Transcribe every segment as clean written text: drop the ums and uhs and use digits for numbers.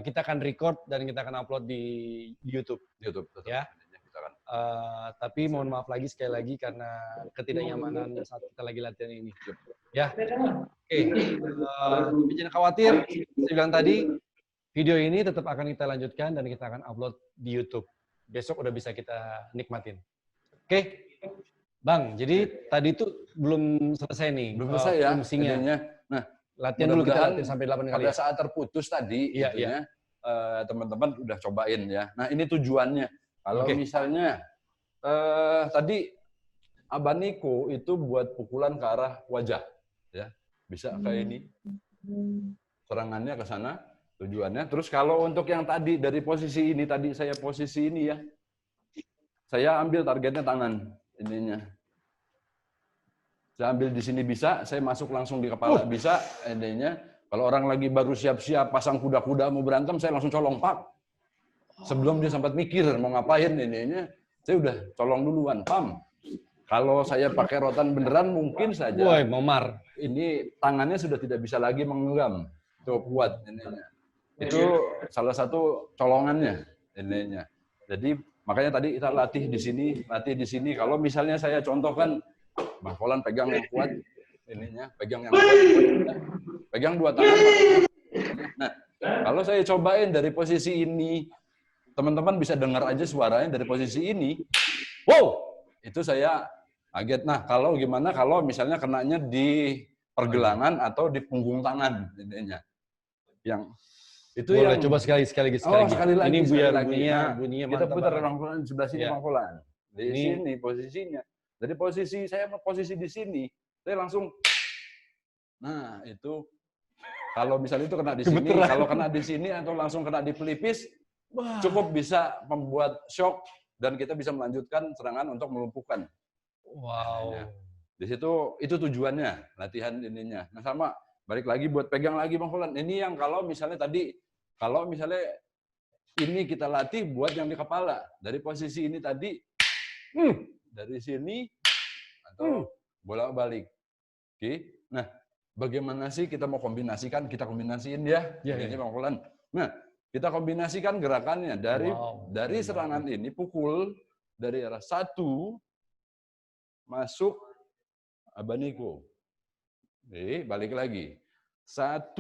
kita akan record dan kita akan upload di YouTube. YouTube. Ya. Tapi mohon maaf lagi sekali lagi karena ketidaknyamanan saat kita lagi latihan ini. Ya. Oke. Jangan khawatir. Saya bilang tadi, video ini tetap akan kita lanjutkan dan kita akan upload di YouTube. Besok udah bisa kita nikmatin. Oke. Bang, jadi tadi itu belum selesai nih. Belum selesai ya. Fungsinya. Nah, latihan dulu, kita latihan sampai 8 kali. Pada saat terputus tadi, iya. Teman-teman udah cobain ya. Nah, ini tujuannya. Kalau misalnya tadi Abaniko itu buat pukulan ke arah wajah, ya bisa kayak ini, serangannya ke sana, tujuannya. Terus kalau untuk yang tadi dari posisi ini, tadi saya posisi ini ya, saya ambil targetnya tangan ininya. Saya ambil di sini bisa, saya masuk langsung di kepala bisa, ininya. Kalau orang lagi baru siap-siap pasang kuda-kuda mau berantem, saya langsung colong pak. Sebelum dia sempat mikir mau ngapain ininya, saya udah colong duluan, pam. Kalau saya pakai rotan beneran mungkin saja. Woi, momar. Ini tangannya sudah tidak bisa lagi menggenggam. Tuh kuat ininya. Itu salah satu colongannya ininya. Jadi makanya tadi kita latih di sini. Kalau misalnya saya contohkan, Bang Polan pegang yang kuat ininya, pegang yang kuat. Pegang dua tangan. Nah, kalau saya cobain dari posisi ini, teman-teman bisa dengar aja suaranya dari posisi ini. Wow, itu saya kaget. Nah, kalau gimana kalau misalnya kenanya di pergelangan atau di punggung tangan ininya. Yang itu boleh yang coba sekali lagi. Sekali lagi. Ini bunyinya kita putar Bang Polan sebelah sini Bang Polan. Di sini posisinya. Dari posisi saya posisi di sini, saya langsung. Nah, itu kalau misalnya itu kena di sini, kalau kena di sini atau langsung kena di pelipis, cukup bisa membuat shock dan kita bisa melanjutkan serangan untuk melumpuhkan. Wow. Nah, di situ itu tujuannya latihan ininya. Nah, sama balik lagi buat pegang lagi Bang Polan. Ini yang kalau misalnya ini kita latih buat yang di kepala. Dari posisi ini tadi dari sini atau bolak-balik. Oke. Nah, bagaimana sih kita mau kombinasikan? Kita kombinasiin ya. Ini Bang Polan. Nah, kita kombinasikan gerakannya dari serangan ini pukul dari arah 1 masuk Abaniko. Balik lagi. 1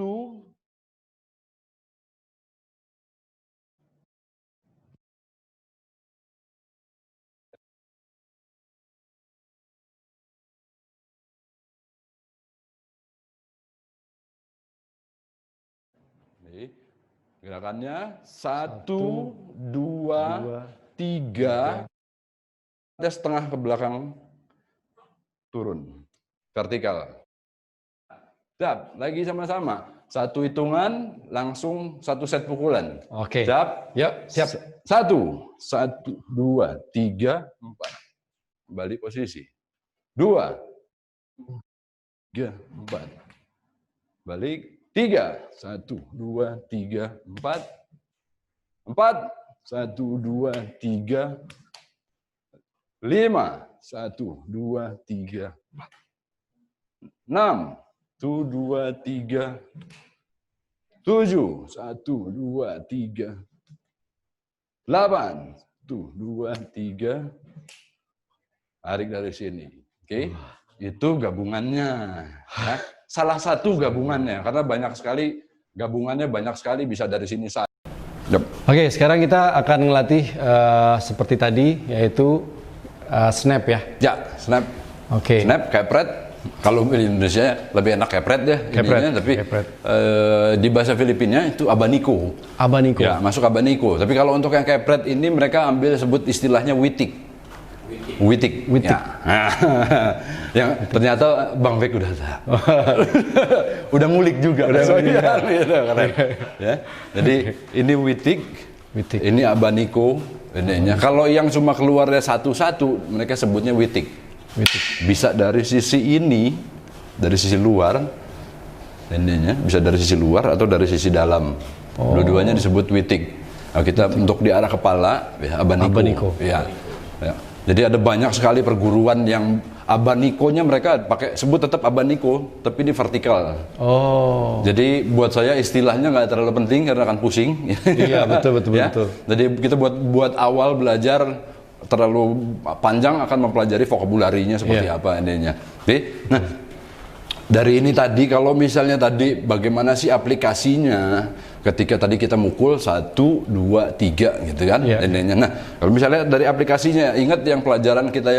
gerakannya 1, 2, 3, ada setengah ke belakang turun vertikal. Dap, lagi sama-sama. 1 hitungan langsung 1 set pukulan. Oke. Dap, ya siap. 1, 2, 3, 4. Balik posisi. 2, 3, 4. Balik. 3, 1, 2, 3, 4. 4, 1, 2, 3, 5, 1, 2, 3, 4. 6, 1, 2, 3, 7, 1, 2, 3, 4. 8, 1, 2, 3, 4. 9, tarik dari sini. Oke. Itu gabungannya. Ya. Salah satu gabungannya, karena banyak sekali gabungannya, banyak sekali bisa dari sini saja. Oke, sekarang kita akan ngelatih seperti tadi, yaitu snap ya. Ya, snap. Oke. Snap, kepret. Kalau di Indonesia lebih enak kepret ya, tapi di bahasa Filipina itu abaniko. Abaniko. Ya, masuk abaniko. Tapi kalau untuk yang kepret ini mereka ambil sebut istilahnya witik. Witik. Ya. Yang ternyata Bang Bek udah ngulik juga. Ya. Jadi ini witik. Ini abaniko. Kalau yang cuma keluarnya satu-satu, mereka sebutnya witik. Bisa dari sisi ini, dari sisi luar, bisa dari sisi luar atau dari sisi dalam. Dua-duanya disebut witik. Nah, kita untuk di arah kepala, ya, abaniko. Ya. Jadi ada banyak sekali perguruan yang abanikonya mereka pakai sebut tetap abaniko, tapi ini vertikal. Oh. Jadi buat saya istilahnya nggak terlalu penting karena akan pusing. Iya, betul. Jadi kita buat awal belajar terlalu panjang akan mempelajari vokabularinya seperti apa intinya. Oke. Nah, dari ini tadi kalau misalnya tadi bagaimana sih aplikasinya ketika tadi kita mukul 1, 2, 3 gitu kan intinya. Nah, kalau misalnya dari aplikasinya ingat yang pelajaran kita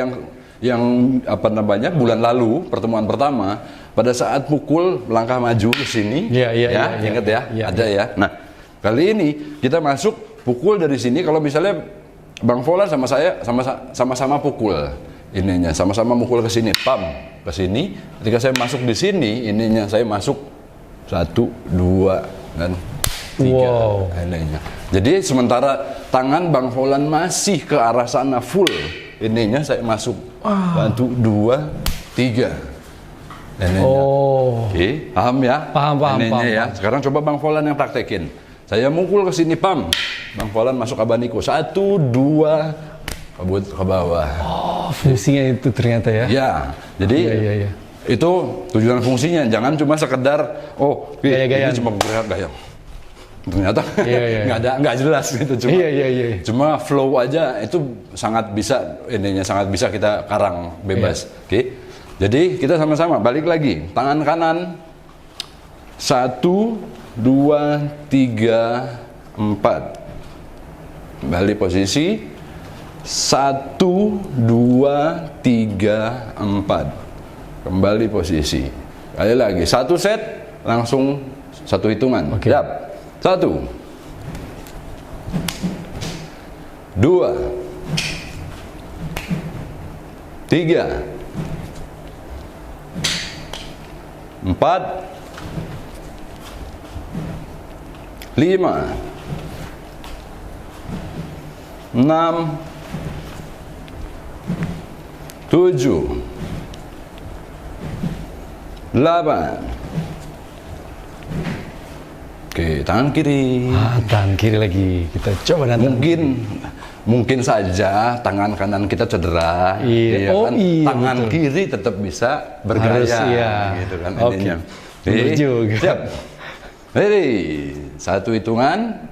yang apa namanya bulan lalu pertemuan pertama pada saat pukul langkah maju ke sini ingat ada ya. Nah, kali ini kita masuk pukul dari sini. Kalau misalnya Bang Volan sama saya sama-sama pukul ininya, sama-sama mukul ke sini, pam ke sini. Ketika saya masuk di sini ininya saya masuk 1, 2 dan 3 ininya. Jadi sementara tangan Bang Volan masih ke arah sana full ininya, saya masuk 1, 2, 3 ininya. Oke, paham ya? Paham. Ya. Sekarang coba Bang Volan yang praktekin. Saya mukul ke sini, pam. Bang Volan masuk abaniko 1, 2 ke bawah. Oh, fungsinya itu ternyata ya. Ya. Jadi itu tujuan fungsinya, jangan cuma sekedar ini cuma bergerak gaya. Ternyata nggak jelas gitu, cuma flow aja itu sangat bisa kita karang bebas. Oke. Jadi kita sama-sama balik lagi, tangan kanan 1, 2, 3, 4 kembali posisi 1, 2, 3, 4 kembali posisi. Kali lagi 1 set langsung 1 hitungan. Siap. 1, 2, 3, 4, 5, 6, 7, 8. Oke, tangan kiri. Tangan kiri lagi. Kita coba nanti. Mungkin saja tangan kanan kita cedera. Tangan kiri tetap bisa bergaya. Gitu kan intinya. Siap. Ready. 1 hitungan,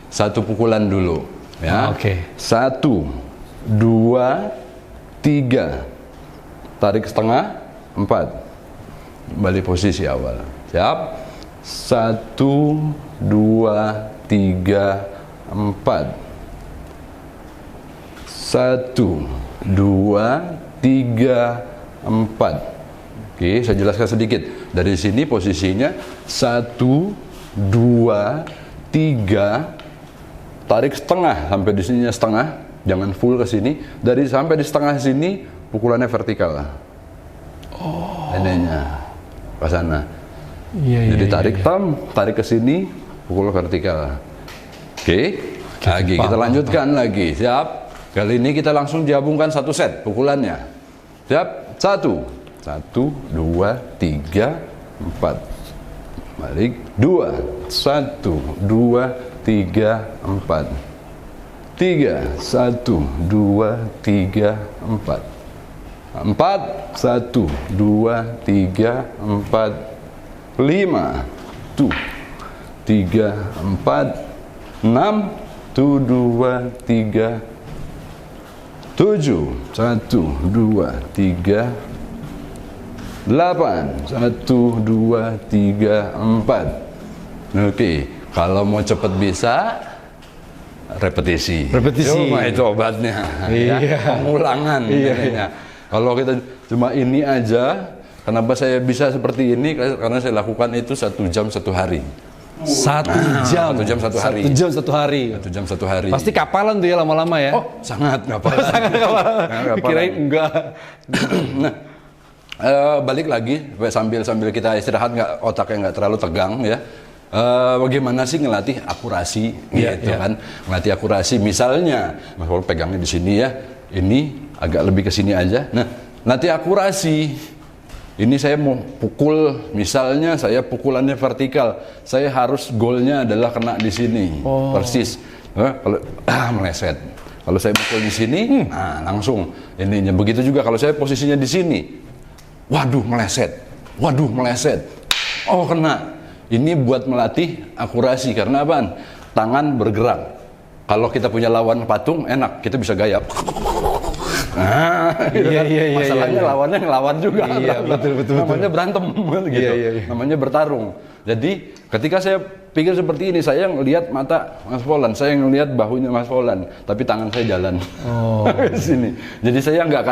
1 pukulan dulu. Ya. 1, 2, 3. Tarik setengah, 4. Kembali posisi awal. Siap. 1, 2, 3, 4. 1, 2, 3, 4. Oke, saya jelaskan sedikit. Dari sini posisinya 1, 2, 3. Tarik setengah sampai di sininya setengah, jangan full ke sini. Dari sampai di setengah sini pukulannya vertikal. Ininya ke sana. Jadi tarik tarik ke sini, pukul vertikal. Oke. Lagi kita lanjutkan lagi. Siap. Kali ini kita langsung gabungkan 1 set pukulannya. Siap. 1, 2, 3, 4. Balik 2, 1, 2, 3, 4. 3, 1, 2, 3, 4. 4, 1, 2, 3, 4. 5, 1, 3, 4, 6, 2, 3, 7, 1, 2, 3, 8, 1, 2, 3, 4. Oke, kalau mau cepat bisa repetisi. Cuma itu obatnya. Pengulangan. Kalau kita cuma ini aja. Kenapa saya bisa seperti ini? Karena saya lakukan itu 1 jam 1 hari. 1 jam? 1 jam 1 hari. 1 jam 1 hari. 1 jam 1 hari. Pasti kapalan tuh ya lama-lama ya? Oh, sangat kapalan. Sangat kapalan. Kirain enggak. Nah, balik lagi sambil kita istirahat, otaknya nggak terlalu tegang ya. Bagaimana sih ngelatih akurasi gitu kan? Ngelatih akurasi misalnya, Mas Paul pegangnya di sini ya. Ini agak lebih ke sini aja. Nah, latih akurasi. Ini saya mau pukul, misalnya saya pukulannya vertikal, saya harus goalnya adalah kena di sini, persis. Kalau meleset, Kalau saya pukul di sini, nah langsung ininya. Begitu juga kalau saya posisinya di sini. Waduh, meleset. Waduh, meleset. Oh, kena. Ini buat melatih akurasi karena apaan? Tangan bergerak. Kalau kita punya lawan patung, enak, kita bisa gaya. Nah, iya, masalahnya lawannya ngelawan juga. Iya, betul. Namanya berantem gitu. Iya. Namanya bertarung. Jadi ketika saya pikir seperti ini, saya ngelihat mata Mas Polan, saya ngelihat bahunya Mas Polan, tapi tangan saya jalan. Oh. Sini. Jadi saya nggak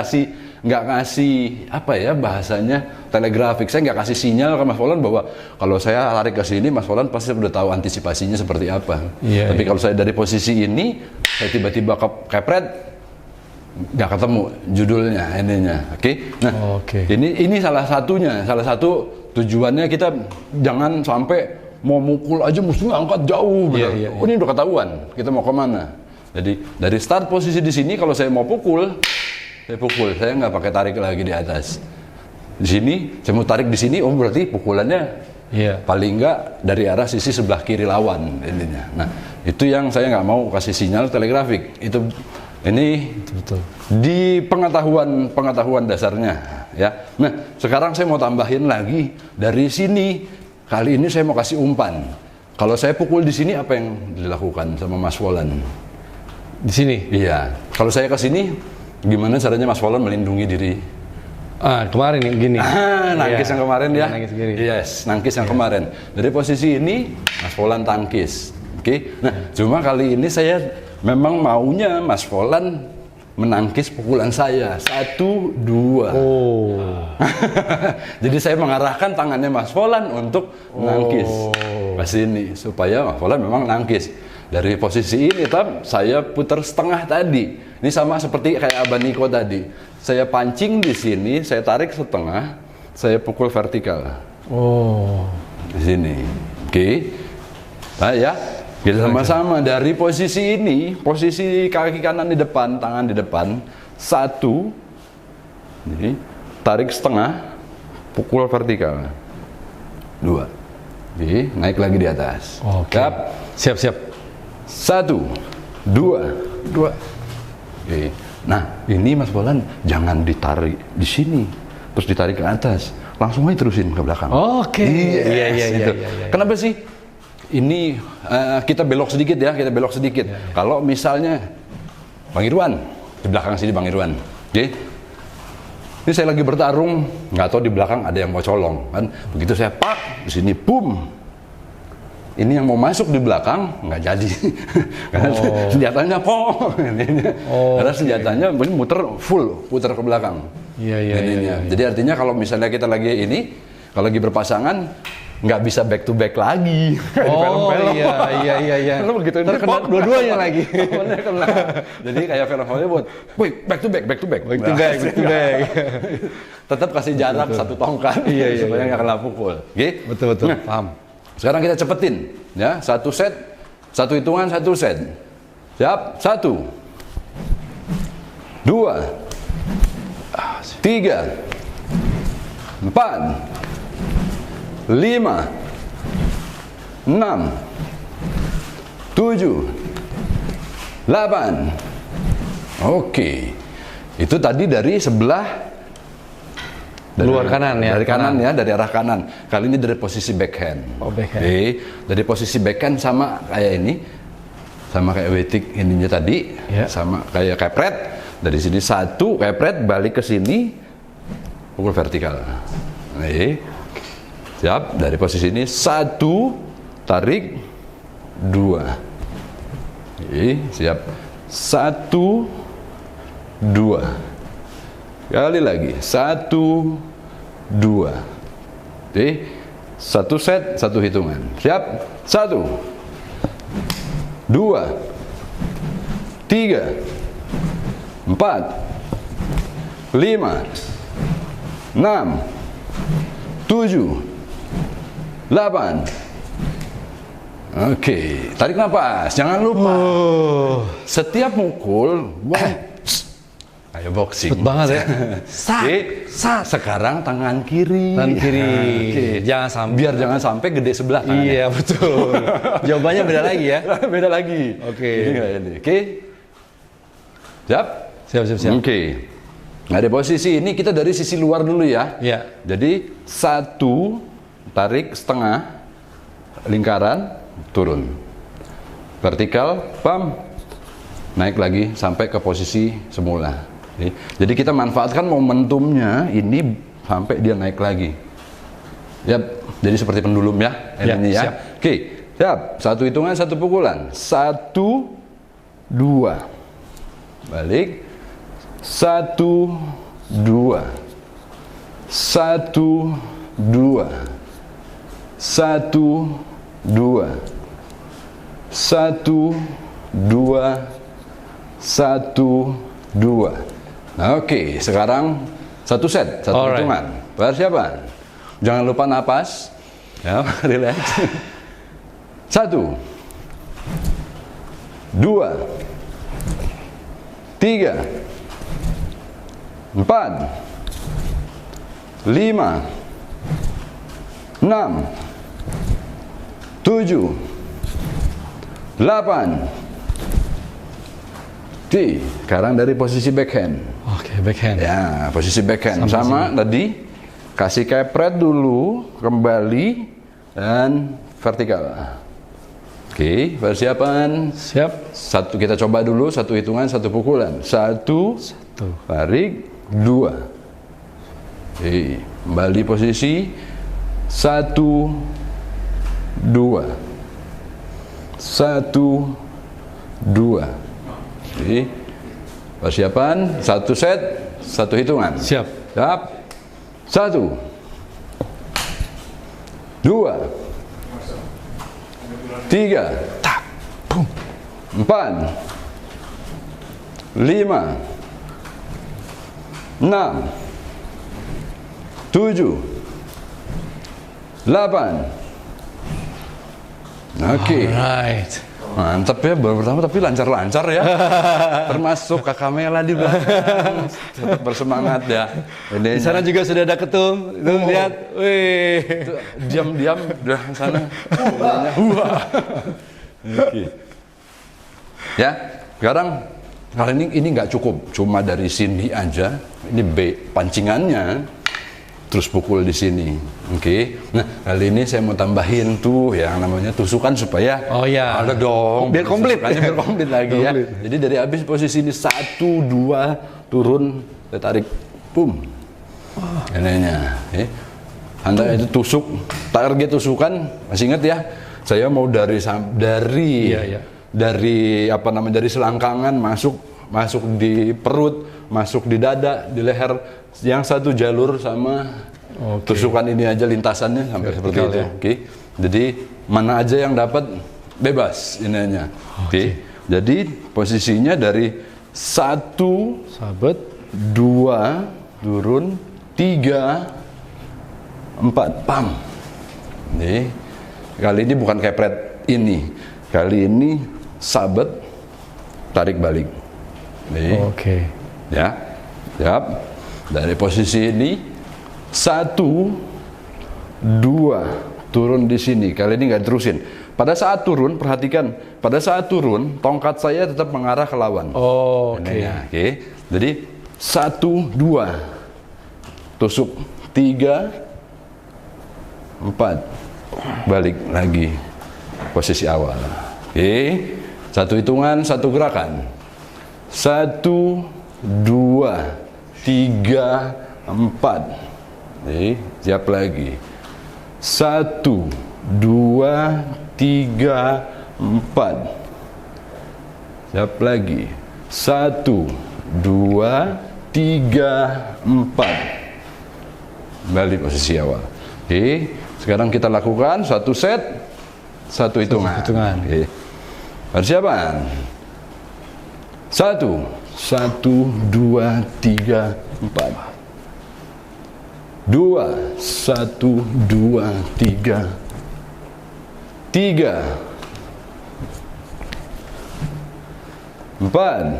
kasih apa ya bahasanya telegrafik. Saya nggak kasih sinyal ke Mas Polan bahwa kalau saya tarik ke sini, Mas Polan pasti udah tahu antisipasinya seperti apa. Iya, Tapi kalau saya dari posisi ini, saya tiba-tiba kepret, nggak ketemu judulnya ininya. Oke. Nah, ini salah satunya. Salah satu tujuannya kita jangan sampai mau mukul aja mesti angkat jauh. Iya. Oh, ini udah ketahuan kita mau kemana. Jadi dari start posisi di sini kalau saya mau pukul, saya nggak pakai tarik lagi di atas. Di sini saya mau tarik di sini, oh berarti pukulannya paling nggak dari arah sisi sebelah kiri lawan ininya. Nah itu yang saya nggak mau kasih sinyal telegrafik. Ini betul. Di pengetahuan dasarnya ya. Nah, sekarang saya mau tambahin lagi dari sini. Kali ini saya mau kasih umpan. Kalau saya pukul di sini apa yang dilakukan sama Mas Polan? Di sini? Iya. Kalau saya ke sini gimana caranya Mas Polan melindungi diri? Kemarin gini. Nangkis yang kemarin ya. Nangkis gini. Yes, nangkis yang kemarin. Dari posisi ini Mas Polan tangkis. Oke. Nah, cuma kali ini saya memang maunya Mas Polan menangkis pukulan saya 1, 2. Oh. Jadi saya mengarahkan tangannya Mas Polan untuk menangkis ke sini supaya Mas Polan memang nangkis. Dari posisi ini saya putar setengah tadi. Ini sama seperti kayak Abang Niko tadi. Saya pancing di sini, saya tarik setengah, saya pukul vertikal. Oh. Di sini. Oke. Nah ya. Kita sama-sama dari posisi ini, posisi kaki kanan di depan, tangan di depan, 1, ini, tarik setengah, pukul vertikal, 2, oke, naik lagi di atas. Oke. Siap. 1, 2. Oke. Nah ini Mas Polan jangan ditarik di sini, terus ditarik ke atas, langsung aja terusin ke belakang. Oke. Iya. Kenapa sih? Ini kita belok sedikit ya, Kalau misalnya Bang Irwan di belakang sini, Bang Irwan, oke? Ini saya lagi bertarung, nggak tahu di belakang ada yang mau colong, kan? Begitu saya pak di sini, boom. Ini yang mau masuk di belakang nggak jadi, karena senjatanya karena senjatanya putar ke belakang. Iya. Jadi artinya kalau misalnya kita lagi kalau lagi berpasangan nggak bisa back to back lagi. Film-film. Iya. Lalu begitu terkena dua-duanya lagi. Jadi kayak film Hollywood, wait, back to back. Tetap kasih jarak 1 tongkat supaya nggak kena pukul. Oke? Betul. Paham. Sekarang kita cepetin, ya. 1 set, 1 hitungan, 1 set. Siap? 1, 2, 3, 4. 5, 6, 7, 8. Oke. Itu tadi dari sebelah luar kanan ya. Dari kanan ya, dari arah kanan. Kali ini dari posisi backhand. Backhand. Oke. Dari posisi backhand sama kayak ini. Sama kayak wetik ininya tadi, sama kayak kepret. Dari sini 1 kepret, balik ke sini, pukul vertikal. Siap, dari posisi ini 1, tarik, 2. Siap. 1, 2. Kali lagi. 1, 2. 1 set, 1 hitungan. Siap. 1, 2, 3, 4, 5, 6, 7, 8. Oke, tarik nafas. Jangan lupa. Setiap mukul, kayak boxing. Cepet banget ya. Sekarang tangan kiri. Jangan sampai gede sebelah tangannya. Iya, betul. Jawabannya beda lagi ya. Beda lagi. Oke. Oke. Siap? Siap. Oke. Nah, di posisi ini kita dari sisi luar dulu ya. Ya. Jadi 1, tarik setengah, lingkaran, turun. Vertikal, pam, naik lagi sampai ke posisi semula. Jadi kita manfaatkan momentumnya ini sampai dia naik lagi. Yap, jadi seperti pendulum ya. Ini ya. Siap. Oke, siap. 1 hitungan, 1 pukulan. 1, 2. Balik. 1, 2. 1, 2. 1, 2. 1, 2. 1, 2. Nah, oke, sekarang 1 set, 1 hitungan. Persiapan. Jangan lupa napas. Ya, relax. 1, 2, 3, 4, 5, 6, 7, 8. Sekarang dari posisi backhand. Oke, backhand. Ya, posisi backhand sama tadi, kasih kepret dulu, kembali dan vertikal. Oke, persiapan. Siap. 1 kita coba dulu, 1 hitungan, 1 pukulan. 1, tarik, 2. Oke, kembali posisi. 1, 2. 1, 2. Oke, persiapan. 1 set, 1 hitungan. Siap. 1, 2, 3, 4, 5, 6, 7, 8. Oke. Alright. Mantap ya, baru pertama tapi lancar-lancar ya. Termasuk Kakak Mela di belakang. Tetap bersemangat ya. Di sana juga sudah ada ketum. Itu lihat. Wih. Diam-diam udah sana. Wah. Oke. Ya, sekarang kali ini nggak cukup cuma dari sini aja. Ini B pancingannya. Terus pukul di sini. Oke. Nah, kali ini saya mau tambahin tuh yang namanya tusukan supaya ada dong. Biar komplit. Biar komplit lagi ya. Jadi dari habis posisi ini 1, 2 turun, saya tarik, boom. Ininya. Anda itu tusuk, target tusukan, masih ingat ya? Saya mau dari apa namanya, dari selangkangan masuk di perut, masuk di dada, di leher, yang satu jalur sama tusukan ini aja lintasannya sampai seperti itu. Oke. Jadi mana aja yang dapat bebas ininya. Oke. Jadi posisinya dari 1, 2 turun, 3, 4 pam. Nih. Kali ini bukan kepret ini. Kali ini sabet tarik balik. Nih. Oke. Ya. Siap. Dari posisi ini 1, 2 turun di sini. Kali ini nggak terusin. Pada saat turun, perhatikan. Pada saat turun, tongkat saya tetap mengarah ke lawan. Oke. Jadi 1, 2 tusuk, 3, 4 balik lagi posisi awal. Oke. 1 hitungan, 1 gerakan. 1, 2, 3, 4. Siap lagi. 1, 2, 3, 4. Siap lagi. 1, 2, 3, 4. Kembali posisi awal. Oke. Sekarang kita lakukan 1 set, 1 hitungan. Oke. Persiapan. 1, 2, 3, 4. 2, 1, 2, 3. 3, 4,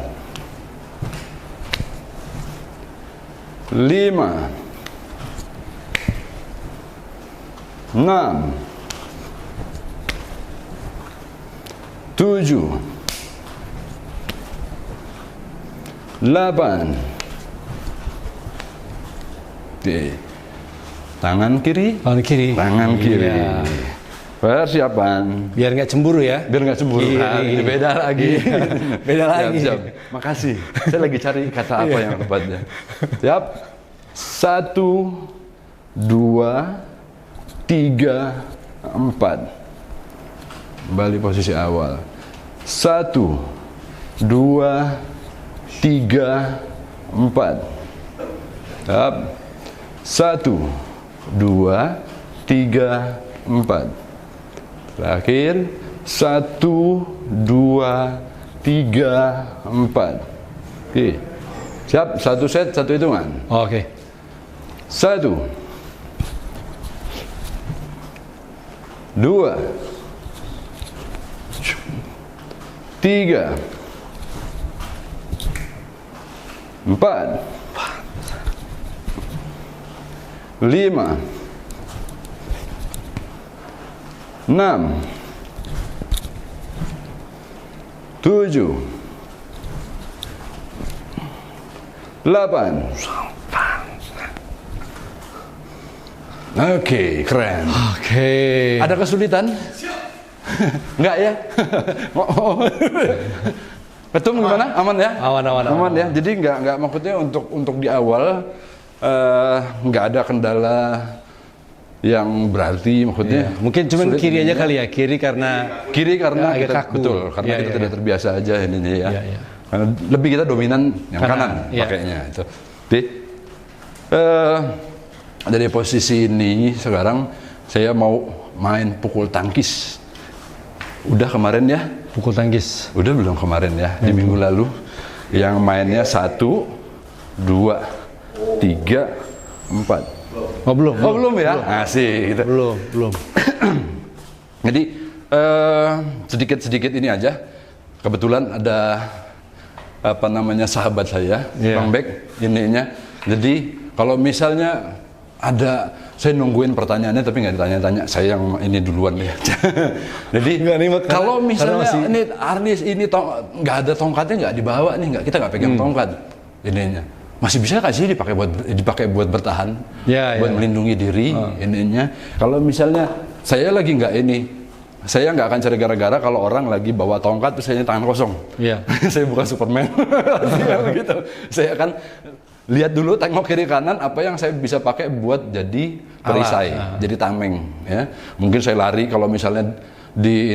5, 6, 7, 8. Oke. Tangan kiri. Tangan kiri. Tangan kiri. Iya. Persiapan. Biar nggak cemburu ya. Biar nggak cemburu. Nah, ini beda lagi. Beda lagi. Siap. Makasih. Saya lagi cari kata apa yang tepatnya. Siap. 1, 2, 3, 4. Kembali posisi awal. 1, 2, 3, 4. Siap. 1, 2, 3, 4. Terakhir. 1, 2, 3, 4. Oke. Siap. Satu set, satu hitungan. Oke. 1, 2, 3, 4, 5, 6, 7, 8. Oke, keren. Oke. Ada kesulitan? Enggak ya? Ketum gimana? Aman ya? Aman. Ya. Jadi enggak maksudnya untuk di awal enggak ada kendala yang berarti maksudnya. Iya. Mungkin cuma kiri aja kali ya. Kiri karena agak kita, kaku. Betul, karena kita tidak terbiasa aja ini ya. Iya. Karena lebih kita dominan yang kanan iya. pakainya itu. Jadi dari posisi ini sekarang saya mau main pukul tangkis. Udah kemarin ya? pukul tangkis. Udah belum kemarin ya? Di minggu lalu yang mainnya 1, 2, 3, 4. Oh belum ya? Asik gitu. Belum. Jadi sedikit-sedikit ini aja. Kebetulan ada sahabat saya, Bang Bek ininya. Jadi kalau misalnya ada, saya nungguin pertanyaannya tapi nggak ditanya-tanya, saya yang ini duluan ya. Jadi kalau misalnya ini Arnis ini nggak ada tongkatnya, nggak dibawa nih, kita nggak pegang tongkat ininya, masih bisa nggak sih dipakai buat bertahan, buat melindungi diri ininya. Kalau misalnya saya lagi nggak ini, saya nggak akan cari gara-gara kalau orang lagi bawa tongkat terus saya tangan kosong. Saya bukan Superman. Gitu. Saya akan lihat dulu, tengok kiri kanan apa yang saya bisa pakai buat jadi perisai, jadi tameng ya. Mungkin saya lari kalau misalnya di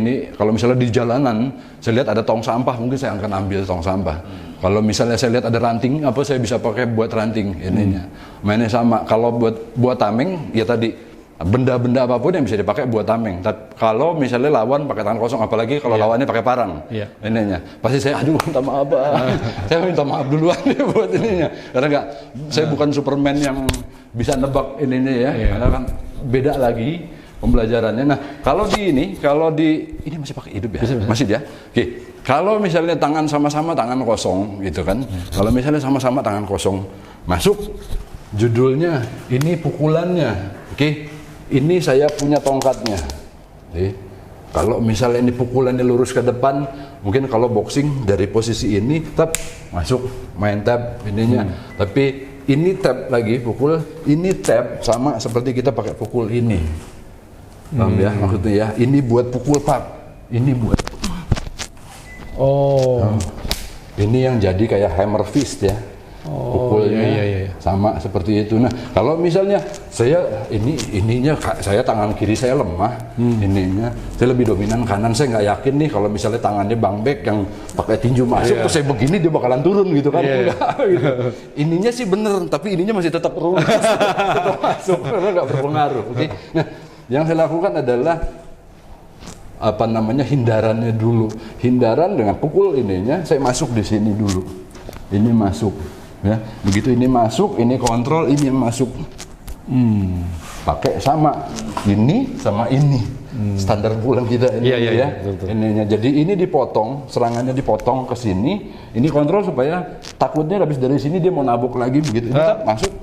jalanan saya lihat ada tong sampah, mungkin saya akan ambil tong sampah. Kalau misalnya saya lihat ada ranting, apa saya bisa pakai buat ranting ininya. Mainnya sama. Kalau buat tameng ya tadi benda-benda apapun yang bisa dipakai buat tameng. Tapi kalau misalnya lawan pakai tangan kosong, apalagi kalau lawannya pakai parang, ininya, pasti saya minta maaf, saya minta maaf duluan buat ininya. Karena saya bukan Superman yang bisa nebak ininya ya. Karena kan beda lagi pembelajarannya. Nah, kalau di ini masih pakai hidup ya, masih ya. Oke, kalau misalnya tangan sama-sama tangan kosong, gitu kan? Kalau misalnya sama-sama tangan kosong, masuk judulnya, ini pukulannya, oke? Ini saya punya tongkatnya. Kalau misalnya ini pukulannya lurus ke depan, mungkin kalau boxing dari posisi ini tap masuk main tap ininya. Tapi ini tap lagi pukul, ini tap sama seperti kita pakai pukul ini. Paham ya maksudnya ya? Ini buat pukul pak, ini buat. Ini yang jadi kayak hammer fist ya. Pukulnya sama seperti itu. Nah, kalau misalnya saya ininya saya tangan kiri saya lemah, ininya saya lebih dominan kanan, saya nggak yakin nih kalau misalnya tangannya Bang Bek yang pakai tinju masuk terus saya begini dia bakalan turun gitu kan. Enggak, gitu. Ininya sih bener, tapi ininya masih tetap turun, tetap masuk karena nggak berpengaruh. Oke. Nah, yang saya lakukan adalah hindarannya dulu. Hindaran dengan pukul ininya saya masuk di sini dulu. Ini masuk. Ya, begitu ini masuk, ini kontrol, ini yang masuk. Pakai sama ini sama ini. Standar pukulan kita ini betul. Ininya. Jadi ini dipotong, serangannya dipotong ke sini. Ini kontrol supaya takutnya habis dari sini dia mau nabok lagi begitu. Ini masuk.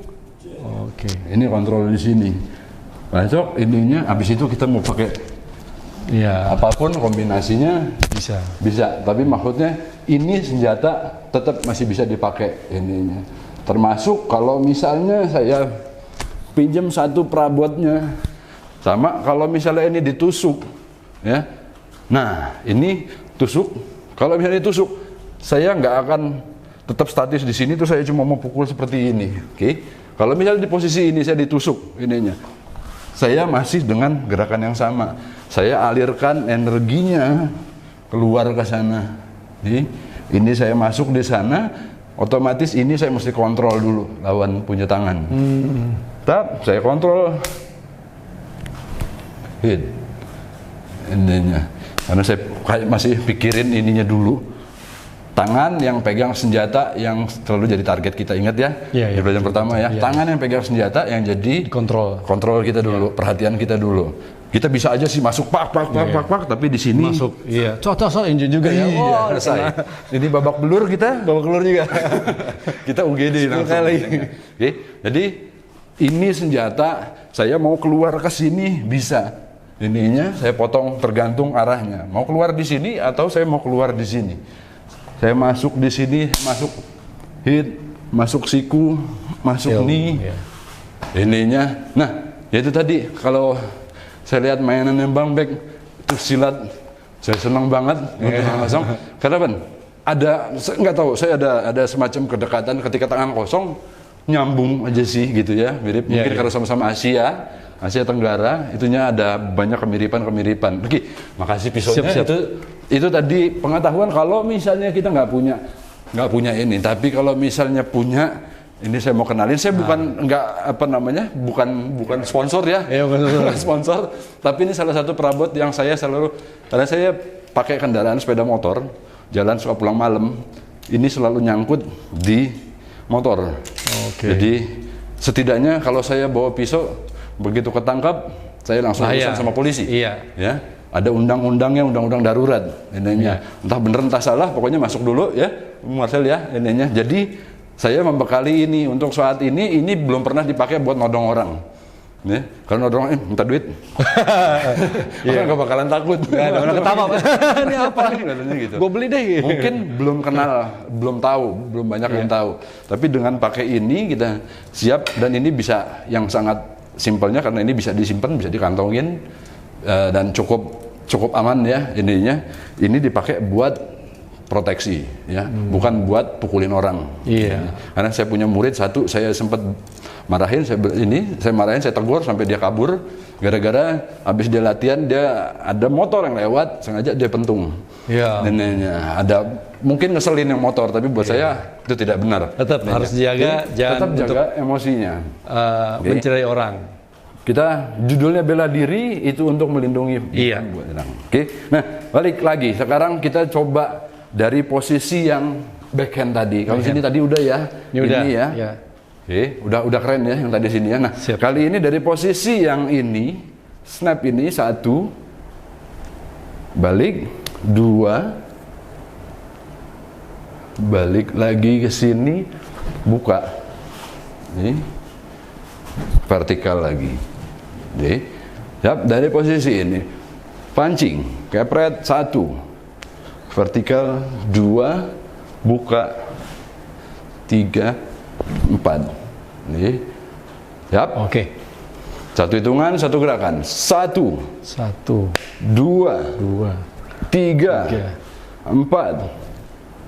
Ini kontrol di sini. Masuk ininya, habis itu kita mau pakai apapun kombinasinya bisa. Tapi maksudnya ini senjata tetap masih bisa dipakai ininya. Termasuk kalau misalnya saya pinjam satu perabotnya, sama kalau misalnya ini ditusuk, ya. Nah, ini tusuk. Kalau misalnya ditusuk, saya nggak akan tetap statis di sini. Tuh saya cuma mau pukul seperti ini, oke? Kalau misalnya di posisi ini saya ditusuk ininya, saya masih dengan gerakan yang sama. Saya alirkan energinya keluar ke sana. Ini saya masuk di sana, otomatis ini saya mesti kontrol dulu lawan punya tangan. Saya kontrol hit ininya, karena saya kayak masih pikirin ininya dulu. Tangan yang pegang senjata yang selalu jadi target kita, ingat ya? Di pelajaran pertama ya. Tangan yang pegang senjata yang jadi kontrol kita dulu, perhatian kita dulu. Kita bisa aja sih masuk pak, tapi di sini masuk. Iya. Cocok injun juga ya. Iya, selesai. Ini babak belur kita. Babak belur juga. Kita UGD langsung. Oke. Jadi ini senjata, saya mau keluar ke sini bisa. Ininya saya potong tergantung arahnya. Mau keluar di sini atau saya mau keluar di sini. Saya masuk di sini, masuk hit, masuk siku, masuk knee. Ininya. Nah, itu tadi kalau saya lihat mainannya Bang Bek itu silat, saya senang banget untuk tangan kosong. Karena kan saya nggak tahu, saya ada semacam kedekatan ketika tangan kosong nyambung aja sih gitu ya, mirip mungkin karena sama-sama Asia Tenggara, itunya ada banyak kemiripan. Oke, makasih pisaunya. Siap. Itu tadi pengetahuan kalau misalnya kita nggak punya ini, tapi kalau misalnya punya. Ini saya mau kenalin, saya bukan sponsor ya, bukan sponsor, tapi ini salah satu perabot yang saya selalu, karena saya pakai kendaraan sepeda motor, jalan suka pulang malam, ini selalu nyangkut di motor. Jadi setidaknya kalau saya bawa pisau, begitu ketangkap, saya langsung urusan sama polisi. Ya, ada undang-undangnya, undang-undang darurat, ininya. Entah bener entah salah, pokoknya masuk dulu ya, Marcel ya, ininya. Jadi saya membekali ini untuk saat ini belum pernah dipakai buat nodong orang. Ya, kalau nodong orang, minta duit. Nggak bakalan takut. Nggak ada orang ketawa. Ini apa? Katanya gitu. Gue beli deh. Mungkin belum kenal, belum tahu, belum banyak yang tahu. Tapi dengan pakai ini kita siap, dan ini bisa yang sangat simpelnya karena ini bisa disimpan, bisa dikantongin, dan cukup aman ya ininya. Ini dipakai buat proteksi ya, bukan buat pukulin orang. Karena saya punya murid satu, saya sempat marahin, saya marahin, saya tegur sampai dia kabur gara-gara habis dia latihan, dia ada motor yang lewat, sengaja dia pentung. Ada mungkin ngeselin yang motor, tapi buat saya itu tidak benar. Tetap harus jaga, tetap jaga emosinya. Mencederai orang. Kita judulnya bela diri itu untuk melindungi. Nah, balik lagi. Sekarang kita coba dari posisi yang backhand tadi. Kalau sini tadi udah ya. Ini ya. Udah keren ya yang tadi sini ya. Nah, kali ini dari posisi yang ini, snap ini 1, balik 2, balik lagi ke sini, buka. Ini vertikal lagi. Dari posisi ini, pancing, kepret 1. Vertikal 2, buka 3, 4. Satu hitungan, satu gerakan. 1, 2, 3, 4.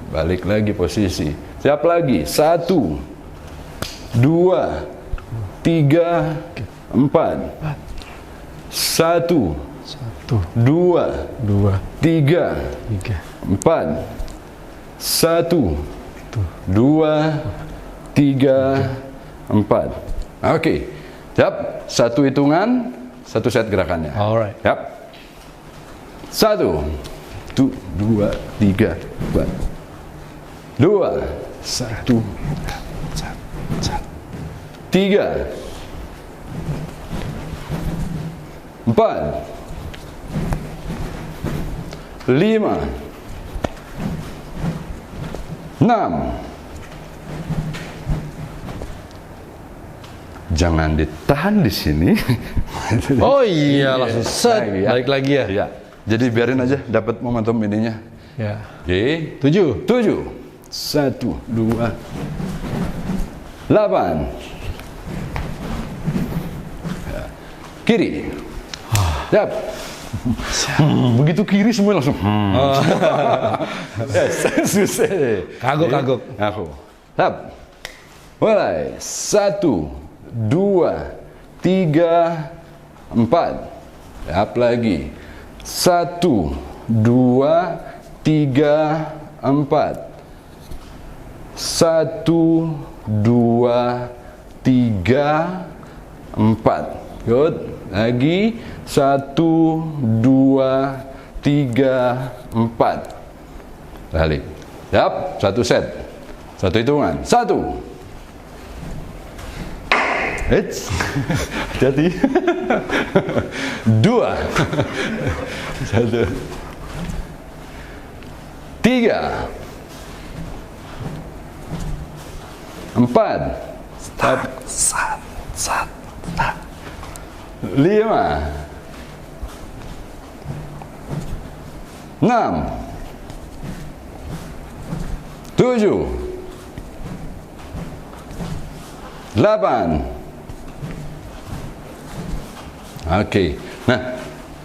Balik lagi posisi. Siap lagi. 1, 2, 3, 4. 1, 2, 3, 4. 1, 2, 3, 4. Oke. Siap. Satu hitungan, satu set gerakannya. Alright. Siap. 1, 2, 3, 4. 2, 1, 3, 4, 5, 6. Jangan ditahan di sini. Oh iya, langsung set. Balik lagi ya. Iya. Jadi biarin aja dapat momentum ininya. Ya. Oke. 7. 7. 1, 2, 8. Kiri. Siap. Begitu kiri semua langsung. Susah. Kagok. Aku. Siap. Mulai. 1, 2, 3, 4. Siap lagi. 1, 2, 3, 4. 1, 2, 3, 4. Good. Lagi. 1, 2, 3, 4. Balik. Siap. Satu set. Satu hitungan. 1. Eits. Hati-hati. 2. 1. 3. 4. 5. 6. 7. 8. Oke. Nah,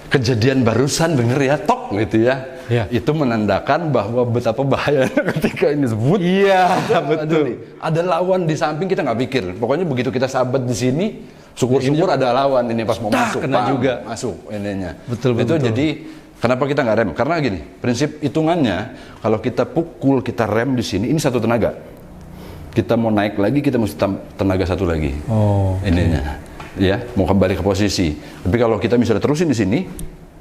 kejadian barusan denger ya, tok gitu ya. Ya. Itu menandakan bahwa betapa bahayanya ketika ini sebut. Iya, betul. Ada lawan di samping, kita nggak pikir. Pokoknya begitu kita sahabat di sini, syukur-syukur ada lawan ini pas mau masuk. Kena juga. Masuk ininya. Betul. Itu jadi kenapa kita nggak rem? Karena gini, prinsip hitungannya kalau kita pukul, kita rem di sini, ini satu tenaga. Kita mau naik lagi, kita mesti tenaga satu lagi. Oh. Ininya, ya, mau kembali ke posisi. Tapi kalau kita misalnya terusin di sini,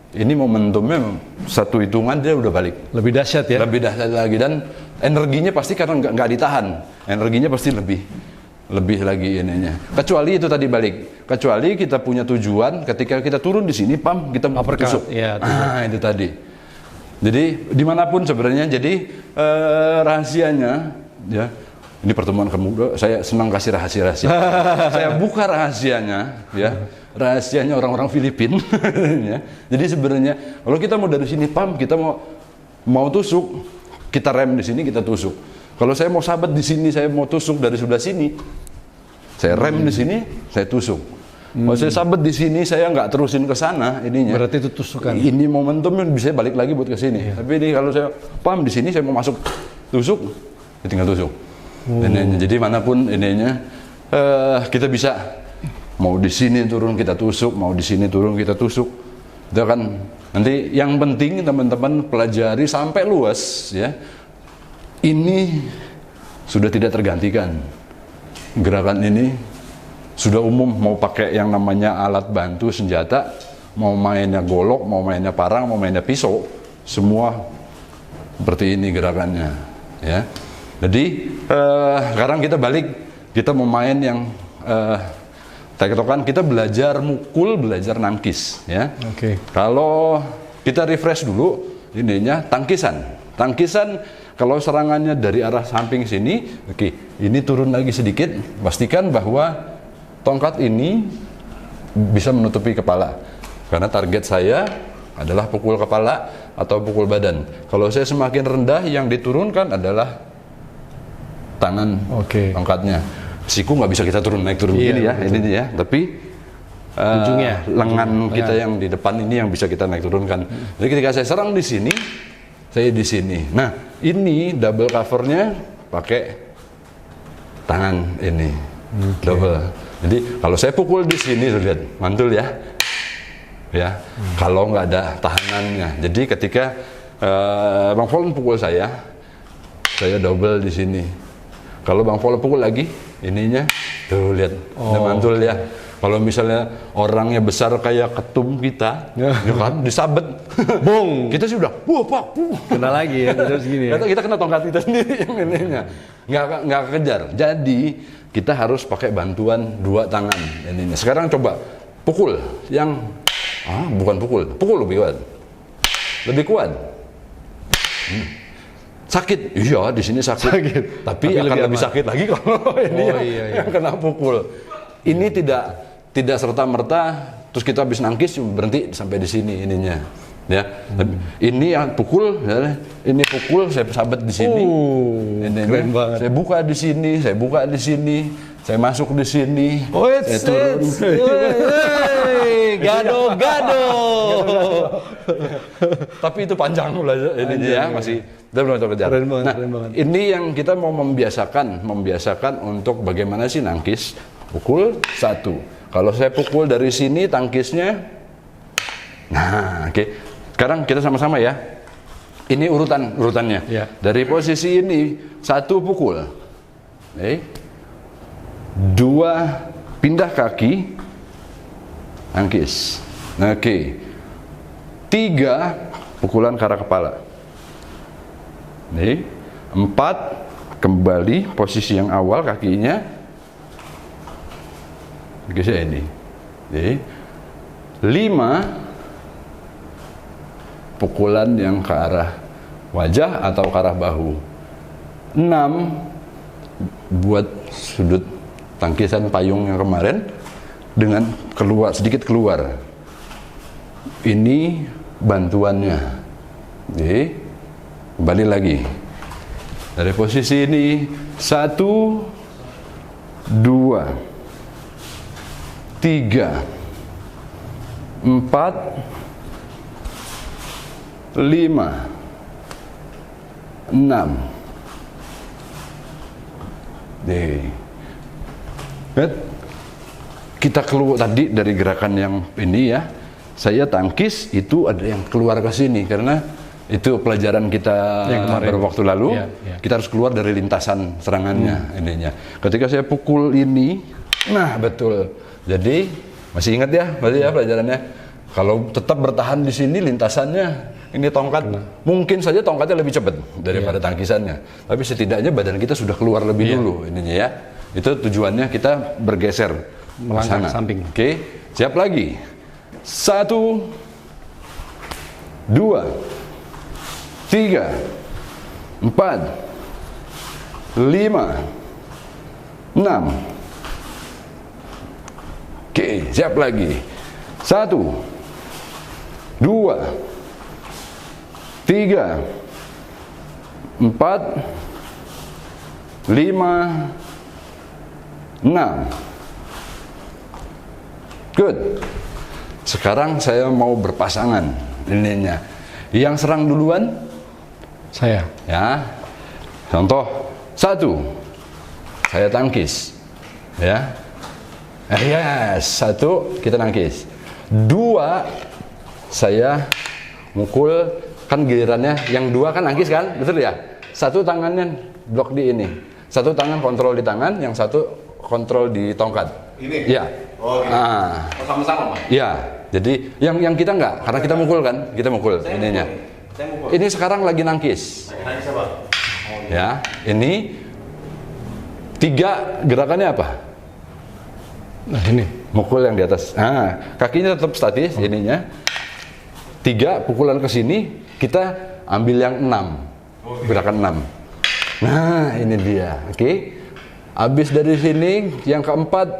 ini momentumnya satu hitungan dia udah balik. Lebih dahsyat ya. Lebih dahsyat lagi, dan energinya pasti karena nggak ditahan. Energinya pasti lebih lagi ininya. Kecuali itu tadi balik. Kecuali kita punya tujuan ketika kita turun di sini, pam, kita mau tusuk. Ya, itu tadi. Jadi dimanapun sebenarnya, jadi rahasianya, ya. Ini pertemuan kamu, saya senang kasih rahasia-rahasia. Saya buka rahasianya, ya. Rahasianya orang-orang Filipina. Ya. Jadi sebenarnya kalau kita mau dari sini, pam, kita mau tusuk, kita rem di sini, kita tusuk. Kalau saya mau sahabat di sini, saya mau tusuk dari sebelah sini, saya rem di sini, saya tusuk. Kalau saya sahabat di sini, saya nggak terusin ke sana, ininya. Berarti itu tusukan. Ini momentumnya bisa balik lagi buat ke sini. Tapi ini kalau saya pam di sini, saya mau masuk tusuk, saya tinggal tusuk. Jadi manapun ininya, kita bisa mau di sini turun kita tusuk, mau di sini turun kita tusuk. Itu kan nanti yang penting teman-teman pelajari sampai luas ya. Ini sudah tidak tergantikan. Gerakan ini sudah umum, mau pakai yang namanya alat bantu senjata, mau mainnya golok, mau mainnya parang, mau mainnya pisau, semua seperti ini gerakannya ya. Jadi sekarang kita balik, kita mau main yang tektokan, kita belajar mukul, belajar nangkis ya. Oke. Kalau kita refresh dulu ininya tangkisan. Tangkisan kalau serangannya dari arah samping sini, oke, ini turun lagi sedikit, pastikan bahwa tongkat ini bisa menutupi kepala. Karena target saya adalah pukul kepala atau pukul badan. Kalau saya semakin rendah, yang diturunkan adalah tangan, tongkatnya. Siku nggak bisa kita naik turun begini ya, ini ya. Tapi ujungnya, lengan kita yang di depan ini yang bisa kita naik turunkan. Jadi ketika saya serang di sini, saya di sini. Nah, ini double covernya pakai tangan ini, double. Jadi kalau saya pukul di sini, lihat mantul ya, ya. Kalau nggak ada tahanannya. Jadi ketika Bang Volon pukul saya double di sini. Kalau Bang Volon pukul lagi, ininya, tuh lihat, udah mantul ya. Kalau misalnya orangnya besar kayak ketum kita, ya kan, disabet, bong, kita sih udah, wah pak, kena lagi ya, terus gini ya. Kita kena tongkat kita sendiri yang ininya, nggak kejar. Jadi kita harus pakai bantuan dua tangan ininya. Sekarang coba pukul yang, bukan pukul lebih kuat. Sakit, iya di sini sakit. Tapi akan lebih sakit lagi kalau ini yang kena pukul. Ini tidak serta merta terus kita habis nangkis berhenti sampai di sini ininya. Ya, ini yang pukul, ya, ini pukul saya sabet di sini. Ini keren banget. Saya buka di sini, saya buka di sini, saya masuk di sini. Saya turun. Gado-gado. Tapi itu panjang belajar ini ya, masih kita belum coba kejar. Keren banget, Nah, keren banget. ini yang kita mau membiasakan untuk bagaimana sih nangkis. Pukul 1. Kalau saya pukul dari sini tangkisnya. Nah, oke. Sekarang kita sama-sama ya. Ini urutannya. Ya. Dari posisi ini 1 pukul. 2 pindah kaki. Tangkis. Oke. 3 pukulan ke arah kepala. 4 kembali posisi yang awal kakinya. Geser ini. 5 pukulan yang ke arah wajah atau ke arah bahu. 6 buat sudut tangkisan payung yang kemarin dengan sedikit keluar. Ini bantuannya. Kembali lagi. Dari posisi ini 1 2 3 4 5 6 kita keluar tadi dari gerakan yang ini ya, saya tangkis itu ada yang keluar ke sini karena itu pelajaran kita beberapa waktu lalu. Kita harus keluar dari lintasan serangannya ininya. Ketika saya pukul ini, nah betul. Jadi masih ingat ya, berarti ya pelajarannya. Kalau tetap bertahan di sini lintasannya, ini tongkat, mungkin saja tongkatnya lebih cepat daripada tangkisannya. Tapi setidaknya badan kita sudah keluar lebih dulu ininya ya. Itu tujuannya kita bergeser melangkah ke samping. Oke, siap lagi. 1 2 3 4 5 6. Oke, siap lagi. 1 2 3 4 5 6. Good. Sekarang saya mau berpasangan ininya. Yang serang duluan saya. Ya. Contoh 1. Saya tangkis. Ya. Yes, 1 kita tangkis. 2 saya mukul, kan gilirannya yang 2 kan nangkis kan, betul ya? 1 tangannya blok di ini, 1 tangan kontrol di tangan, yang 1 kontrol di tongkat. Ini? Ya. Oh, gitu. Sama-sama, Mas? Ya. Jadi yang kita enggak, karena kita mukul kan, kita mukul ininya. Saya mukul. Ini sekarang lagi nangkis. Nangkis apa? Ya, ini 3 gerakannya apa? Nah ini. Mukul yang di atas. Nah, kakinya tetap statis ininya. 3 pukulan ke sini, kita ambil yang 6. Gerakan 6. Nah, ini dia. Oke. Habis dari sini yang keempat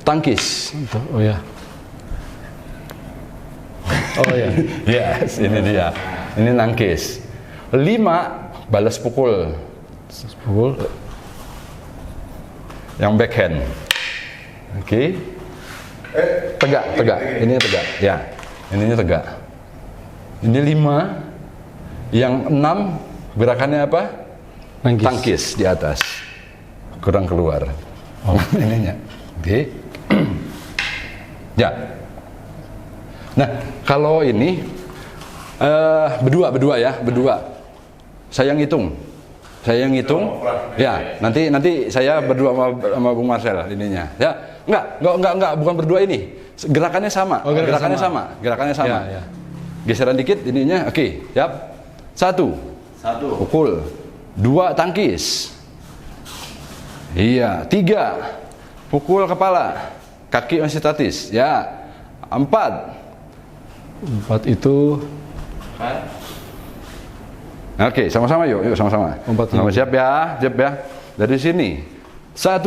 tangkis. Oh ya. Oh ya. Yes, ini dia. Ini nangkis. 5 balas pukul. Pukul. Yang backhand. Oke. Tegak. Ini tegak. Ya. Ininya tegak. Ini 5. Yang 6 gerakannya apa? Tangkis di atas. Kurang keluar. Oh, ininya. Oke. Ya. Nah, kalau ini berdua ya. Saya ngitung. Ya, nanti saya berdua sama Bung Marcel ininya. Ya, enggak, bukan berdua ini. Gerakannya sama. Oh, gerakannya sama. Ya. Geseran dikit ininya. Oke, siap. 1. Pukul. 2 tangkis. Iya, 3. Pukul kepala. Kaki masih statis. Ya. 4 itu. Oke, sama-sama yuk sama-sama. Sama siap ya. Dari sini. 1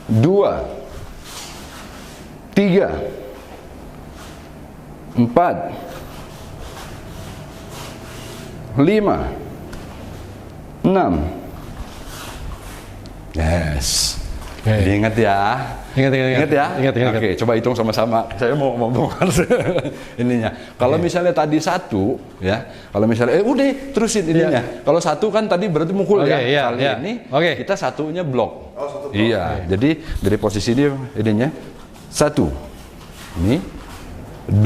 2 3 4 4, 5, 6. Yes. Oke. Diingat ya. Ingat ya. Ingat. Oke, coba hitung sama-sama. Saya mau bongkar ininya. Kalau misalnya tadi 1, ya. Kalau misalnya udah terusin ininya. Kalau 1 kan tadi berarti mukul ya. Kali ini kita satunya blok. Oh, 1 blok. Iya. Jadi dari posisi ini ininya 1. Ini 2,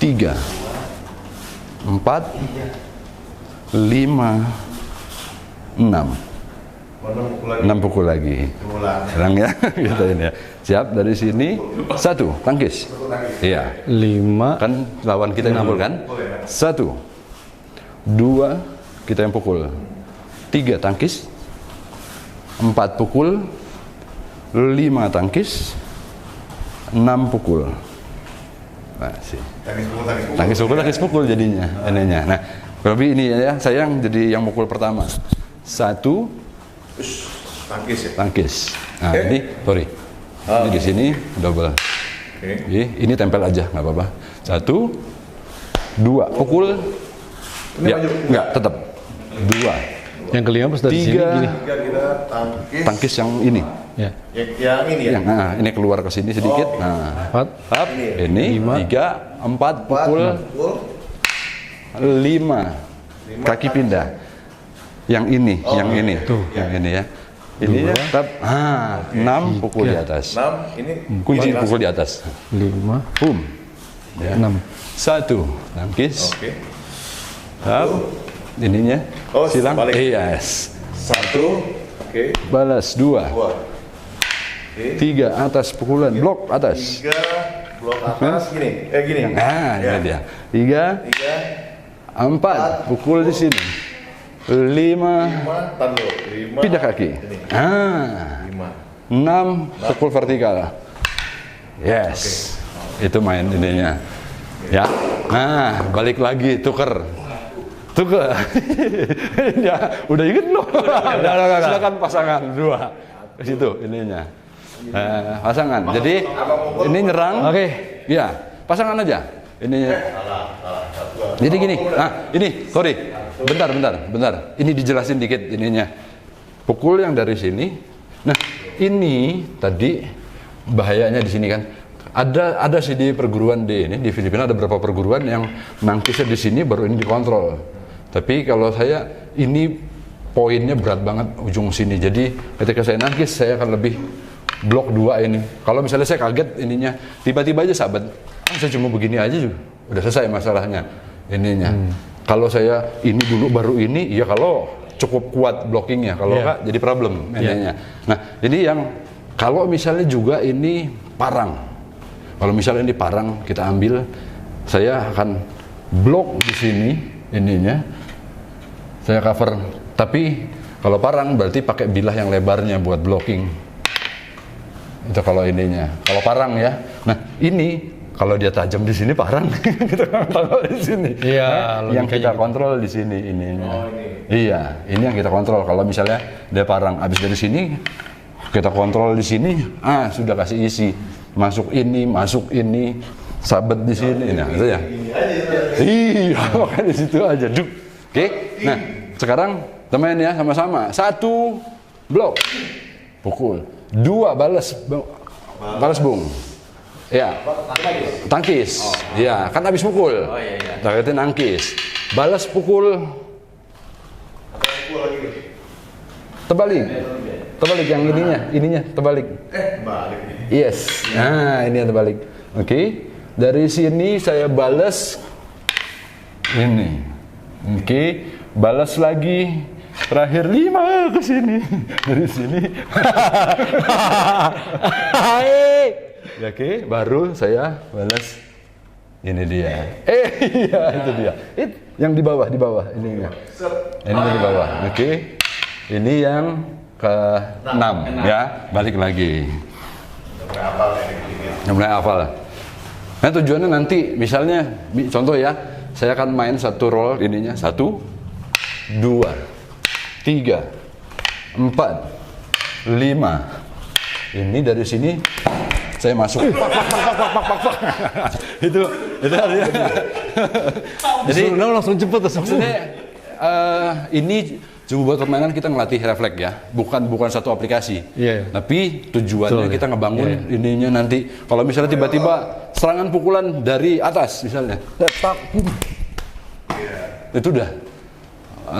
3, 4, 5, 6. 6 pukul lagi. Sekarang ya, kita ini ya. Siap, dari sini 1, tangkis. Iya. 5. Kan lawan kita yang pukul kan? 1, 2, kita yang pukul. 3 tangkis. 4 pukul. 5 tangkis. 6 pukul. Nah, sih. Tangkis pukul jadinya. Ininya. Nah, lebih ini ya, saya yang jadi yang pukul pertama. 1 Tangkis ya? tangkis. Nah, ini sorry. Ini di sini double. Ini tempel aja, nggak apa-apa. 1, 2, pukul. Ya, enggak, tetap. 2. Yang kelima pas dari sini 3, gini. Kita tangkis yang ini. Ya. Yang ini ya? Yang ini keluar ke sini sedikit. Nah, 4. up. Ini 3, 4 pukul. 5. Kaki pindah. Yang ini, yang ini. Tuh, yang ini ya. Ini ya, tetap 6 pukul di atas. 6, ini Kunci pukul di atas. 5. Boom. Ya. 6. 1 tangkis. Oke. Up. Ininya. Oh, Silang. balik. Yes. 1. Oke. Balas 2. 2. 3 atas pukulan. Blok atas. 3. Blok atas gini. Gini. Nah, ini dia. 3, 3. 4 pukul di sini. 5 5. Tando. 5. pindah kaki. 5. 6 pukul vertikal. Yes. Itu main ininya. Ya. Nah, balik lagi tuker. Ya, udah inget loh. Silakan pasangan 2. Ke situ ininya. Pasangan. Jadi ini nyerang. Oke. Iya, pasangan aja. Ini. Jadi gini. Nah, ini, sorry. Bentar. Ini dijelasin dikit ininya. Pukul yang dari sini. Nah, ini tadi bahayanya di sini kan. Ada sih di perguruan di Filipina ada beberapa perguruan yang nangkisnya di sini baru ini dikontrol. Tapi kalau saya ini poinnya berat banget ujung sini. Jadi ketika saya nangkis saya akan lebih blok 2 ini. Kalau misalnya saya kaget ininya tiba-tiba aja sahabat, saya cuma begini aja juga udah selesai masalahnya ininya. Kalau saya ini dulu baru ini, ya kalau cukup kuat blockingnya, kalau enggak jadi problem ininya. Nah, ini yang kalau misalnya juga ini parang. Kalau misalnya ini parang kita ambil, saya akan blok di sini ininya. Saya cover. Tapi kalau parang berarti pakai bilah yang lebarnya buat blocking. Itu kalau ininya. Kalau parang ya. Nah, ini kalau dia tajam di sini parang, kita kontrol di sini. Iya, yang kita kontrol di sini ininya. Iya, ini yang kita kontrol. Kalau misalnya dia parang, habis dari sini kita kontrol di sini, sudah kasih isi, masuk ini, sabet di sini, nah itu ya. Iya, makanya di situ aja, duk. Oke, nah sekarang teman ya sama-sama. 1 blok, pukul. 2 balas bung. Ya, tangkis. Ya, kan habis pukul. Targetnya nangkis. Balas pukul. Terbalik yang ininya terbalik. Balik. Yes. Nah, ini yang terbalik. Oke. Dari sini saya balas ini. Oke. Balas lagi. Terakhir 5 ke sini. Dari sini. Oke, baru saya balas. Ini dia. Iya, itu dia. Yang di bawah ininya. Ini yang di bawah. Oke. Ini yang ke-6 ya, balik lagi. Mulai hafal. Nah, tujuannya nanti misalnya contoh ya, saya akan main satu roll ininya 1 2 3 4 5. Ini dari sini saya masuk. Itu artinya. Jadi langsung cepet maksudnya ini cuma buat permainan kita ngelatih refleks ya, bukan satu aplikasi. Iya. Tapi tujuannya Betul, kita ya. ngebangun Iya. ininya nanti. Kalau misalnya tiba-tiba serangan pukulan dari atas misalnya, tak, itu udah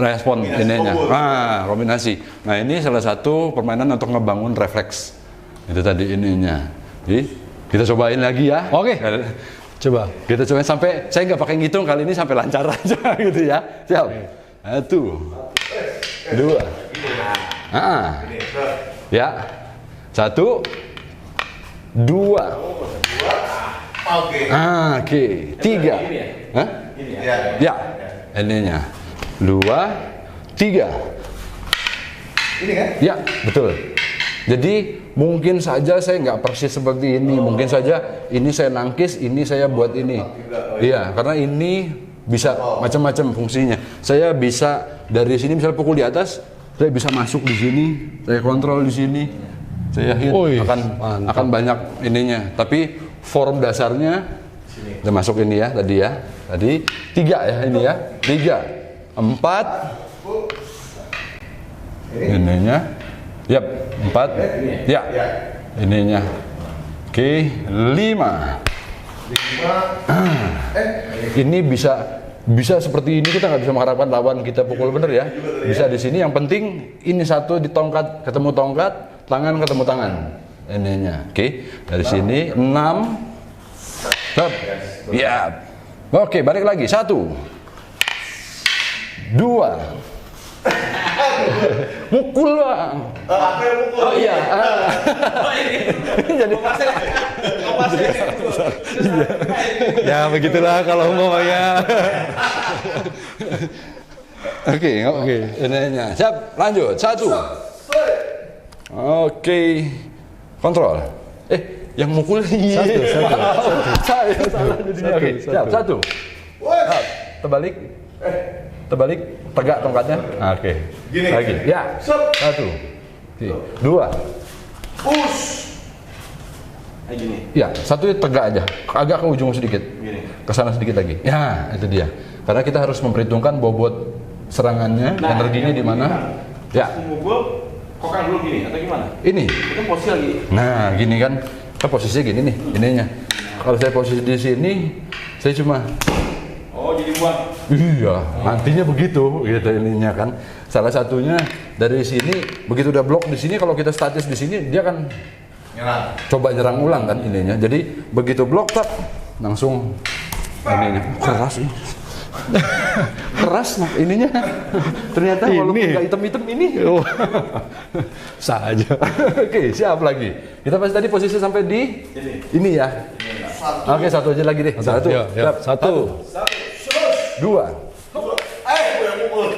respon ininya. Kombinasi. Nah ini salah satu permainan untuk ngebangun refleks. Itu tadi ininya. Jadi kita cobain lagi ya. Oke. Coba. Kita cobain sampai saya nggak pakai ngitung kali ini sampai lancar aja gitu ya. Siap. 1, 2. Ya. 1, 2. Oke. 3. Hah? Ya. Ininya. 2, 3. Ini kan? Ya, betul. Jadi mungkin saja saya nggak persis seperti ini, mungkin saja ini saya nangkis, ini saya buat ini. Iya, karena ini bisa macam-macam fungsinya. Saya bisa dari sini misalnya pukul di atas, saya bisa masuk di sini, saya kontrol di sini, saya hit, akan banyak ininya. Tapi form dasarnya, kita masuk ini ya tadi ya, tadi 3 ya ini ya, 3, 4. Ininya, yap, 4, ya, ininya, oke, 5. Ini bisa seperti ini, kita nggak bisa mengharapkan lawan kita pukul bener ya. Bisa di sini, yang penting ini satu di tongkat ketemu tongkat, tangan ketemu tangan. Ininya, oke, dari sini 6, ya, oke, balik lagi 1, 2. Mukul bang. Aku yang mukul. Oh iya. Jadi Ya begitulah kalau umpamanya. Oke. Ininya. Siap, lanjut. 1. Oke. Kontrol. Yang mukul Satu. Saya salah jadinya. Oke, siap. 1. Terbalik. Terbalik, tegak tongkatnya. Oke. Gini. Lagi. Ya. 1. 2. Push. Gini. Ya, satu tegak aja. Agak ke ujung sedikit. Gini. Ke sana sedikit lagi. Ya, itu dia. Karena kita harus memperhitungkan bobot serangannya, energinya di mana. Ya. Mukul, kokang dulu gini atau gimana? Ini. Itu posisi lagi. Nah, gini kan. Kita posisinya gini nih, ininya. Kalau saya posisi di sini, saya cuma Oh, jadi buat. iya, nantinya begitu gitu ininya kan. Salah satunya dari sini, begitu udah blok di sini, kalau kita statis di sini, dia kan Nyerang. coba nyerang ulang kan ininya. Jadi begitu blok tak langsung ininya keras ini. Keras nah ininya. Ternyata walaupun nggak hitam-hitam ini. Oh. Sah aja. Oke, siap lagi. Kita pas tadi posisi sampai di ini ya. Oke, satu aja lagi deh. Satu. Ya, Siap. satu. 2. yang mukul.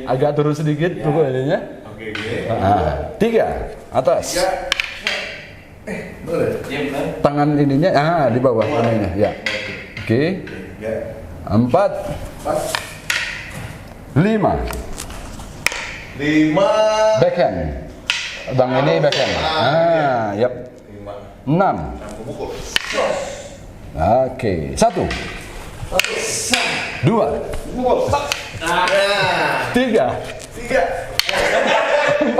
Agak turun sedikit pukul ininya. Oke, gini. 3. Atas. Boleh. Iya benar. Tangan ininya di bawah ininya. Ya. Oke. 4. 5. 5. Backhand. Bang ini backhand. Yap. 6. Aku mukul. Oke. 1. 2. Mukul. 3. 3. 4.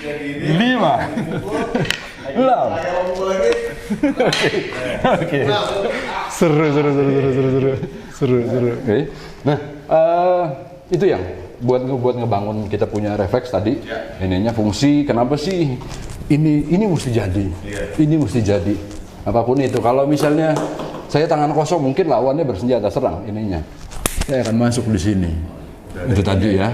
5. 6. Kalau mukul lagi. Oke. Seru. Oke. Nah, itu yang buat ngebangun kita punya refleks tadi. Ininya fungsi kenapa sih ini mesti jadi. Ini mesti jadi. Apapun itu. Kalau misalnya saya tangan kosong mungkin lawannya bersenjata serang ininya. Saya akan masuk di sini. Itu tadi ya.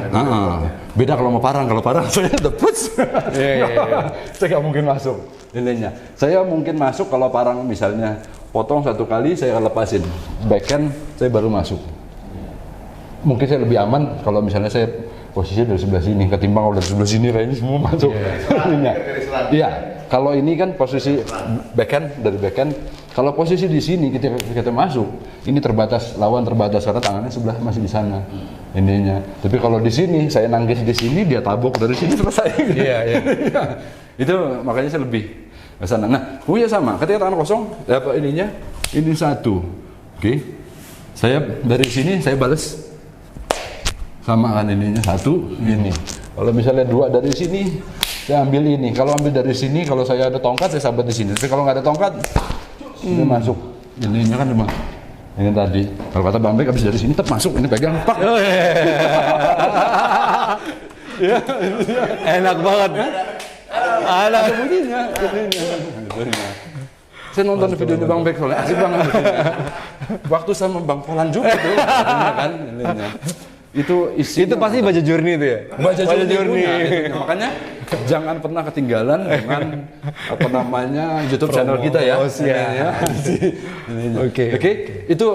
Beda kalau mau parang. Kalau parang saya udah push. Saya nggak mungkin masuk ininya. Saya mungkin masuk kalau parang misalnya potong satu kali saya akan lepasin. Backhand saya baru masuk. Mungkin saya lebih aman kalau misalnya saya posisinya dari sebelah sini ketimbang kalau dari sebelah sini kayaknya semua masuk. Iya. Kalau ini kan posisi backhand dari backhand. Kalau posisi di sini kita masuk, ini terbatas, lawan terbatas karena tangannya sebelah masih di sana ininya. Tapi kalau di sini saya nangkis di sini, dia tabok dari sini selesai. Iya. Itu makanya saya ke sana. Nah, ya sama. Ketika tangan kosong, apa ininya? Ini satu. Oke. Saya dari sini saya balas sama kan ininya satu ini. Kalau misalnya dua dari sini, saya ambil ini. Kalau ambil dari sini, kalau saya ada tongkat saya sambat di sini. Tapi kalau nggak ada tongkat, ini masuk. Ininya kan cuma ini tadi. Kalau kata Bang Bek habis dari sini tetap masuk. Ini pegang pak. Ya, enak banget. Ada bunyinya. Saya nonton videonya Bang Bek soalnya asik banget. Waktu sama Bang Polan juga tuh, kan. Itu pasti baca Journey itu ya. Baca Journey. Makanya jangan pernah ketinggalan dengan apa namanya YouTube channel kita ya. Oke. Itu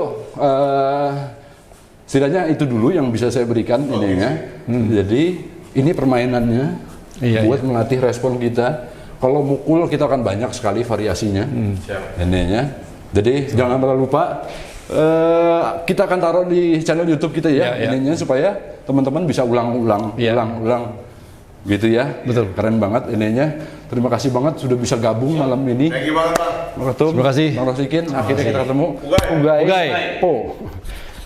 setidaknya itu dulu yang bisa saya berikan ininya. Jadi ini permainannya buat melatih respon kita. Kalau mukul kita akan banyak sekali variasinya. Ininya. Jadi jangan pernah lupa. Kita akan taruh di channel YouTube kita ya, ininya supaya teman-teman bisa ulang-ulang, gitu ya. Betul. Keren banget ininya. Terima kasih banget sudah bisa gabung malam ini. Thank you banget, Bang. Terima kasih. Bang Rosikin. Akhirnya kita ketemu. Ugai. Po.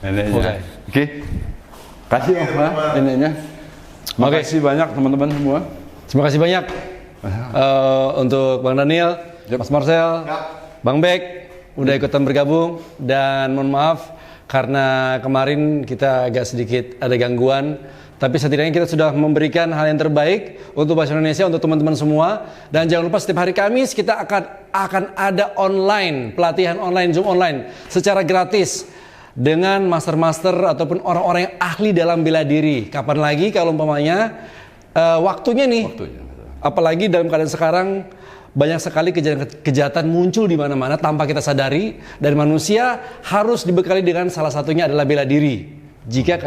Ininya. Oke. Kasih ininya. Makasih banyak teman-teman semua. Terima kasih banyak untuk Bang Daniel, Mas Marcel, Bang Bek udah ikutan bergabung, dan mohon maaf karena kemarin kita agak sedikit ada gangguan, tapi setidaknya kita sudah memberikan hal yang terbaik untuk bahasa Indonesia untuk teman-teman semua. Dan jangan lupa setiap hari Kamis kita akan ada pelatihan online, Zoom online secara gratis dengan master-master ataupun orang-orang yang ahli dalam bela diri. Kapan lagi kalau umpamanya waktunya nih. Apalagi dalam keadaan sekarang banyak sekali kejahatan muncul di mana-mana tanpa kita sadari, dan manusia harus dibekali dengan salah satunya adalah bela diri. Jika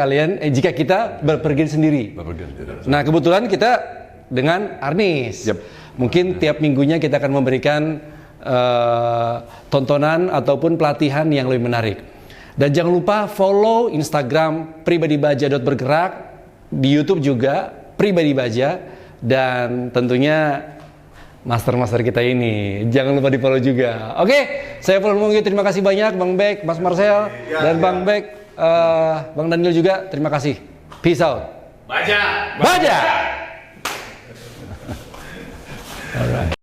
kita berpergian sendiri. Nah, kebetulan kita dengan Arnis. Mungkin tiap minggunya kita akan memberikan tontonan ataupun pelatihan yang lebih menarik. Dan jangan lupa follow Instagram pribadibaja.bergerak, di YouTube juga Pribadi Baja, dan tentunya master-master kita ini jangan lupa di follow juga. Oke, saya Polan Munggi, terima kasih banyak Bang Bek, Mas Marcel, dan Bang Bek, Bang Daniel juga terima kasih. Peace out. Baja. Baja. Alright.